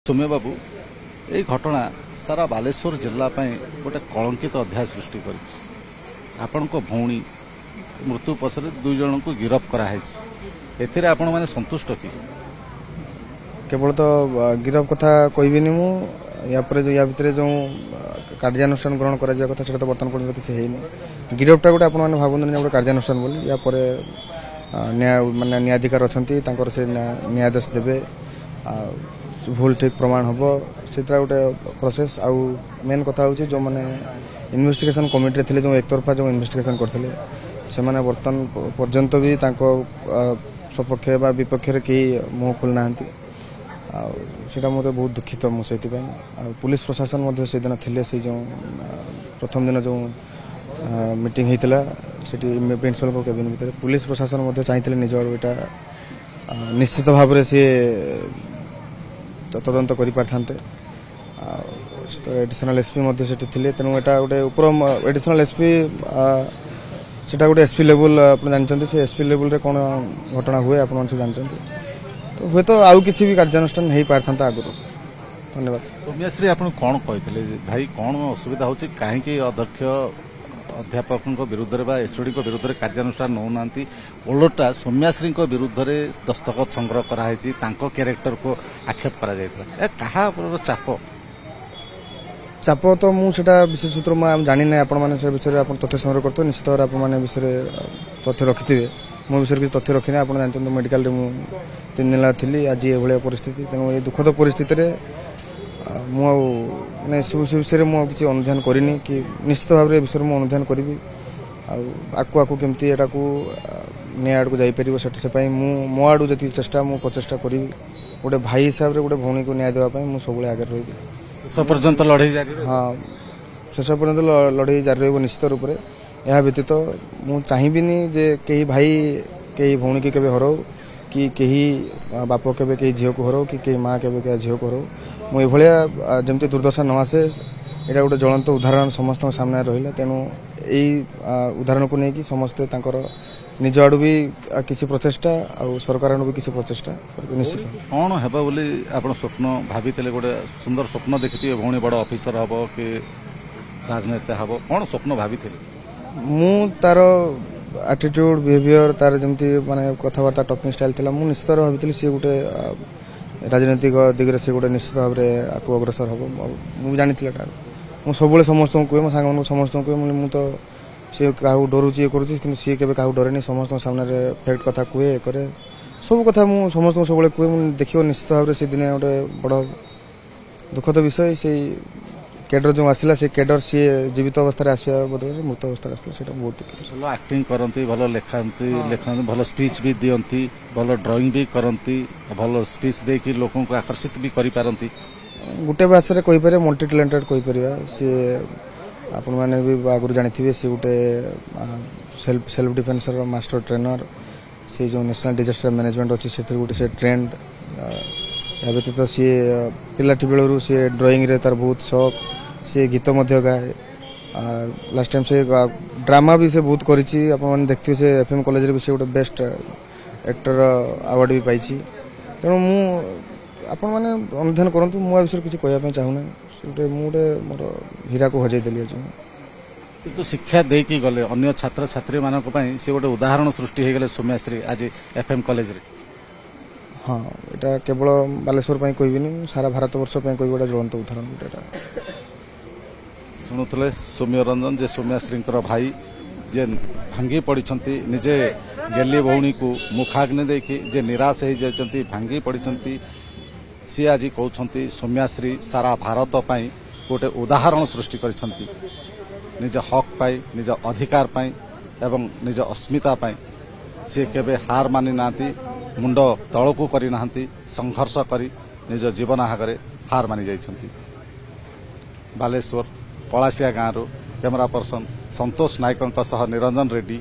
सौम्य बाबू ये घटना सारा बालेश्वर जिला गोटे कलंकित अध्याय सृष्टि कर भौणी मृत्यु पछरे दुई जन को गिरफ कराई आपण मैंने संतुष्ट कि केवल तो गिरफ कथा कहबी मु या भितर जो कार्यानुष्ठान ग्रहण करा कथा से बर्तमान पर्यटन किसी है गिरफटा गोटे आपने भावुन गोटे कार्यानुष्ठान बोली या माने न्यायाधिकार अच्छा से न्यायादेश देवे भूल ठीक प्रमाण हम से गोटे प्रोसेस आउ मेन कथा हूँ जो मैंने इन्वेस्टिगेशन कमिटी थे जो एक तरफा जो इन्वेस्टिगेशन करते से मैंने बर्तमान पर्यंत भी सपक्ष विपक्ष कई मुह खोलना से मतलब बहुत दुखित मुझे पुलिस प्रशासन से दिन थे से जो प्रथम दिन जो मीटिंग होता है प्रिंसिपल को केबिन भितर पुलिस प्रशासन चाहिए निज आड़ यहाँ निश्चित भाव में सी तदंत कर पारते एडिशनल एसपी थे तेणु यहाँ गोटे ऊपर एडिशनल एसपी से गोटे एसपी लेवल आप जानते से एसपी लेवल कौन घटना हुए आप जानते तो हुए तो आउ किसी भी कार्यानुष्ठान हो पारता आगुरी धन्यवाद। सौम्याश्री आप कौन कहते भाई कौन असुविधा हो कहीं अध्यक्ष अध्यापक विरुद्ध एचओडी विरुद्ध कार्यानुष्ठान नौना ओलटा सौम्याश्री विरुद्ध दस्तखत संग्रह कराई क्यारेक्टर को आक्षेप कर चाप चाप तो मुझे विशेष सूत्र में जानी ना आपण मैंने विषय तथ्य संग्रह करते निश्चित भाव आप विषय तथ्य रखिथे मो विषय किसी तथ्य रखी आप जानते मेडिकल 3 दिन थी आज ये परिस्थिति तेणु ये दुखद परिस्थिति मुझे विषय में किसी अनुधान करनी कि निश्चित भाव में विषय में अनुधान करी आकु केमती यहाँ को न्याय आड़ को जापर से मो आड़ जी चेष्टा मु प्रचेषा करी गोटे भाई हिसाब से गोटे भौणी को न्याय देवाई मुझे सब आगे रही शेष पर्यंत लड़े जारी हाँ शेष पर्यंत लड़े जारी रही निश्चित रूप से यह व्यतीत मु चाहिए जे कई भाई कई भौणी की हराऊ कि कहीं बाप के कई झील को हराऊ कि कई माँ के झील को हराऊ मुझे जमती दुर्दशा न आसे यहाँ गोटे ज्वलंत उदाहरण समस्त सामने रहा तेणु यही उदाहरण को लेकिन समस्ते निज आड़ भी किसी प्रचेषा और सरकार भी किसी प्रचेषा निश्चित कौन है बोली आप स्वप्न भाभी गोटे सुंदर स्वप्न देखिए भौणी बड़ ऑफिसर हम कि राजनेता हम कौन स्वप्न भाभी मु तार एटीट्यूड बिहेवियर तार जमती माने कथबार्ता टॉकिंग स्टाइल थी मुझे निश्चित भावी सी गोटे राजनैतिक दिगरे सी गोटे निश्चित भाव में आपको अग्रसर हम मुझे जानी मुझे सब समस्त कहे मो सांग समस्त कहे मुझे तो सी क्या डरुची ये करुँच सी के डरे समस्त सामने फैक्ट कथा कहे करे सब कथा मुझे समस्त सब कहे मुझे देखिए निश्चित भाव में से दिन गोटे बड़ दुखद विषय से कैडर जो आसला से कैडर सी जीवित अवस्था आसा बदल मृत अवस्था आसला बहुत दुखित भल एक्टिंग करती भल लेखा भल स्पीच भी दियंती भल ड्राइंग भी करती भल स्पीच देकी लोगों को आकर्षित भी करि पारंती गोटे भाषा कही पारे मल्टी टैलेंटेड कही परिबा सी आपण माने भी आगुरी जानिथिबे सी गोटे सेल्फ डिफेंस मास्टर ट्रेनर से जो नेशनल डिजास्टर मैनेजमेंट अच्छी से गोटे से ट्रेंड या व्यतीत सी पिलाटी बेलू सी ड्राइंग रे तार बहुत शौक सी गीत गाए लास्ट टाइम से ड्रामा भी से बहुत करी आप देखते से एफएम कॉलेज रे भी से गोटे बेस्ट एक्टर अवार्ड भी पाई तेणु मैंने अनुधान करूँ मुझे विषय किसी कहना चाहूना गोटे मुझे मोर हीरा को हजई देली आज किंतु शिक्षा देकी गले अन्य छात्र छात्री मानक पई से गोटे उदाहरण सृष्टि हो गले सौम्याश्री आज एफएम कॉलेज रे हाँ यहाँ केवल बालेश्वर कहबी सारा भारत वर्ष कह गोटे ज्वलंत उदाहरण गोटे शुणुले सौम्य रंजन जे सौम्याश्री भाई जे भांगी पड़ी निजे गेली भौणी को मुखाग्नि देखी जे निराश हो जाती भांगी पड़ी सी आज कहते सौम्याश्री सारा भारत पाई गोटे उदाहरण सृष्टि करछंती निज हक पाई निज अधिकार पाई एवं निज अस्मिता पाई सी केबे हार मानि नांती मुंड तलकू करना संघर्ष करी निज जीवन आगे हार मानि जाइछंती। बालेश्वर पलासिया गाँव कैमरा पर्सन संतोष नायकों निरंजन रेड्डी।